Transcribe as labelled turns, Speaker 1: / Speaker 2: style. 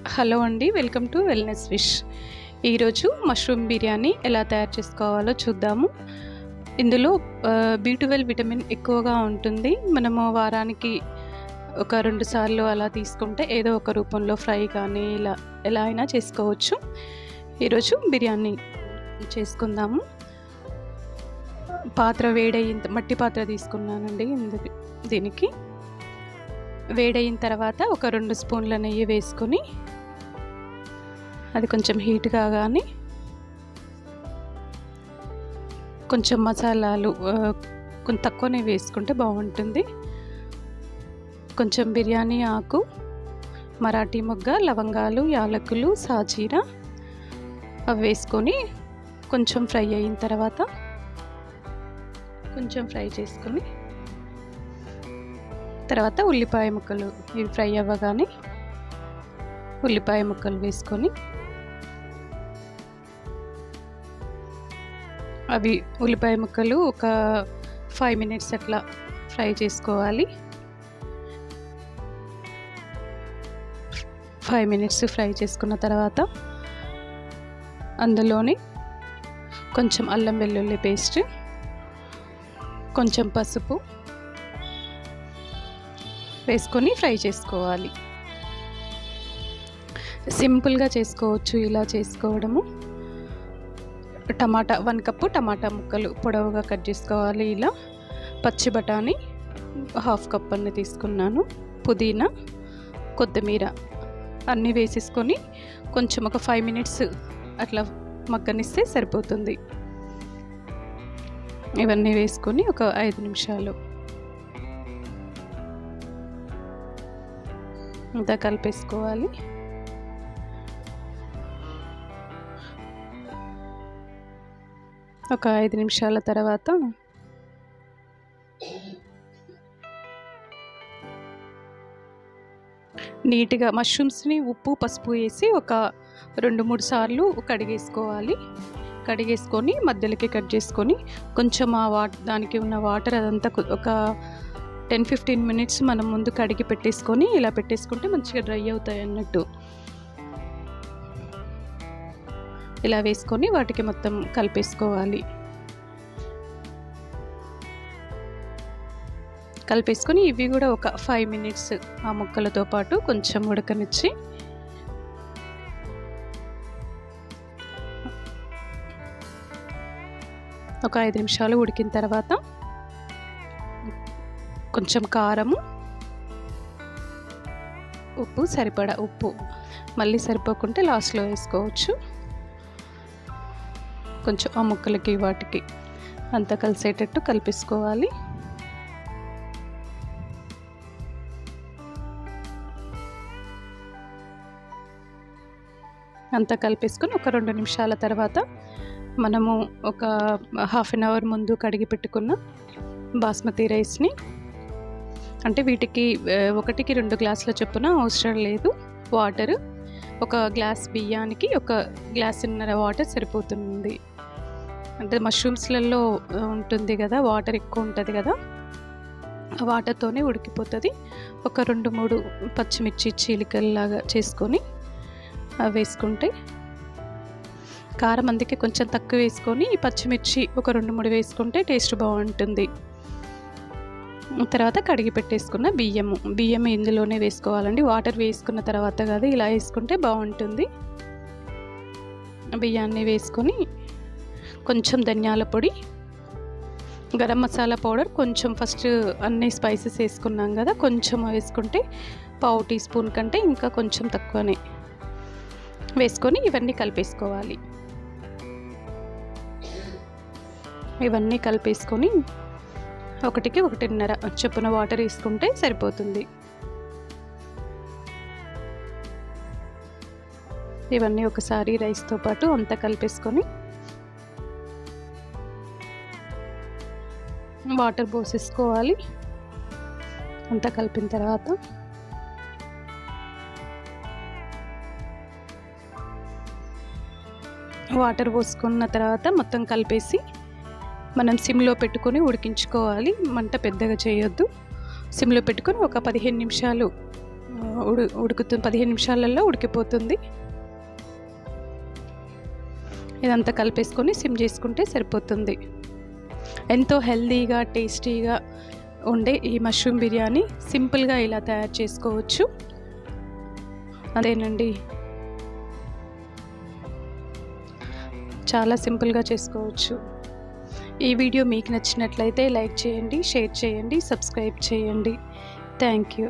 Speaker 1: Hello అండి, welcome to wellness wish. ఈరోజు mushroom biryani ఎలా తయారు చేసుకోవాలో చూద్దాము. ఇందులో B12 విటమిన్ ఎక్కువగా ఉంటుంది. మనము వారానికి ఒక 2 సార్లు అలా తీసుకుంటే ఏదో ఒక రూపంలో ఫ్రై కానీ ఎలా అయినా చేసుకోవచ్చు. ఈరోజు బిర్యానీ చేసుకుందాము. పాత్ర మట్టి పాత్ర తీసుకున్నానండి. దీనికి వేడైన తర్వాత ఒక 2 స్పూన్ల నెయ్యి వేసుకొని అది కొంచెం హీట్ కాగానే కొంచెం మసాలాలు కొంచెం తక్కువనే వేసుకుంటే బాగుంటుంది. కొంచెం బిర్యానీ ఆకు, మరాఠీ మొగ్గ, లవంగాలు, యాలకులు, సాజీరా అవి వేసుకొని కొంచెం ఫ్రై అయిన తర్వాత కొంచెం ఫ్రై చేసుకొని తర్వాత ఉల్లిపాయ ముక్కలు ఇవి ఫ్రై అవ్వగానే ఉల్లిపాయ ముక్కలు వేసుకొని అవి ఉల్లిపాయ ముక్కలు ఒక 5 మినిట్స్ అట్లా ఫ్రై చేసుకోవాలి. 5 మినిట్స్ ఫ్రై చేసుకున్న తర్వాత అందులోని కొంచెం అల్లం వెల్లుల్లి పేస్ట్, కొంచెం పసుపు వేసుకొని ఫ్రై చేసుకోవాలి. సింపుల్గా చేసుకోవచ్చు ఇలా చేసుకోవడము. 1 కప్పు టమాటా ముక్కలు పొడవుగా కట్ చేసుకోవాలి. ఇలా పచ్చి బఠానీ 1/2 కప్ అన్ని తీసుకున్నాను. పుదీనా, కొత్తిమీర అన్నీ వేసేసుకొని కొంచెం ఒక 5 మినిట్స్ అట్లా మగ్గనిస్తే సరిపోతుంది. ఇవన్నీ వేసుకొని ఒక 5 నిమిషాలు అంతా కలిపేసుకోవాలి. ఒక 5 నిమిషాల తర్వాత నీట్గా మష్రూమ్స్ని ఉప్పు పసుపు వేసి ఒక 2-3 సార్లు కడిగేసుకొని మధ్యలోకి కట్ చేసుకొని కొంచెం దానికి ఉన్న వాటర్ అదంతా ఒక 10-15 మినిట్స్ మనం ముందు కడిగి పెట్టేసుకొని ఇలా పెట్టేసుకుంటే మంచిగా డ్రై అవుతాయి అన్నట్టు. ఇలా వేసుకొని వాటికి మొత్తం కలిపేసుకొని ఇవి కూడా ఒక 5 మినిట్స్ ఆ ముక్కలతో పాటు కొంచెం ఉడకనిచ్చి ఒక 5 నిమిషాలు ఉడికిన తర్వాత కొంచెం కారము, ఉప్పు సరిపడా ఉప్పు మళ్ళీ సరిపోకుంటే లాస్ట్లో వేసుకోవచ్చు. కొంచెం ఆ ముక్కలకి వాటికి అంతా కలిసేటట్టు కలిపేసుకోవాలి. అంతా కలిపేసుకొని ఒక 2 నిమిషాల తర్వాత మనము ఒక 1/2 an hour ముందు కడిగి పెట్టుకున్న బాస్మతి రైస్ని, అంటే వీటికి 1కి 2 గ్లాసుల చొప్పున అవసరం లేదు. వాటర్ ఒక గ్లాస్ బియ్యానికి 1 గ్లాసున్నర వాటర్ సరిపోతుంది. అంటే మష్రూమ్స్లలో ఉంటుంది కదా, వాటర్ ఎక్కువ ఉంటుంది కదా, ఆ వాటర్తోనే ఉడికిపోతుంది. ఒక 2-3 పచ్చిమిర్చి చీలికల్లాగా చేసుకొని అవి వేసుకుంటే, కారం అందుకే కొంచెం తక్కువ వేసుకొని పచ్చిమిర్చి ఒక 2-3 వేసుకుంటే టేస్ట్ బాగుంటుంది. తర్వాత కడిగి పెట్టేసుకున్న బియ్యం ఇందులోనే వేసుకోవాలండి. వాటర్ వేసుకున్న తర్వాత కాదు, ఇలా వేసుకుంటే బాగుంటుంది. బియ్యాన్ని వేసుకొని కొంచెం ధనియాల పొడి, గరం మసాలా పౌడర్ కొంచెం, ఫస్ట్ అన్ని స్పైసెస్ వేసుకున్నాం కదా, కొంచెం వేసుకుంటే 1/2 టీ స్పూన్ కంటే ఇంకా కొంచెం తక్కువనే వేసుకొని ఇవన్నీ కలిపేసుకోవాలి. ఇవన్నీ కలిపేసుకొని 1కి 1.5 చొప్పున వాటర్ వేసుకుంటే సరిపోతుంది. ఇవన్నీ ఒకసారి రైస్తో పాటు అంతా కలిపేసుకొని వాటర్ పోసేసుకోవాలి. అంతా కలిపిన తర్వాత వాటర్ పోసుకున్న తర్వాత మొత్తం కలిపేసి మనం సిమ్లో పెట్టుకొని ఉడికించుకోవాలి. మంట పెద్దగా చేయొద్దు. సిమ్లో పెట్టుకొని ఒక 15 నిమిషాలు ఉడుకుతుంది, 15 నిమిషాలలో ఉడికిపోతుంది. ఇదంతా కలిపేసుకొని సిమ్ చేసుకుంటే సరిపోతుంది. ఎంతో హెల్దీగా టేస్టీగా ఉండే ఈ మష్రూమ్ బిర్యానీ సింపుల్గా ఇలా తయారు చేసుకోవచ్చు. అదేనండి, చాలా సింపుల్గా చేసుకోవచ్చు. ఈ వీడియో మీకు నచ్చినట్లయితే లైక్ చేయండి, షేర్ చేయండి, సబ్స్క్రైబ్ చేయండి. Thank you.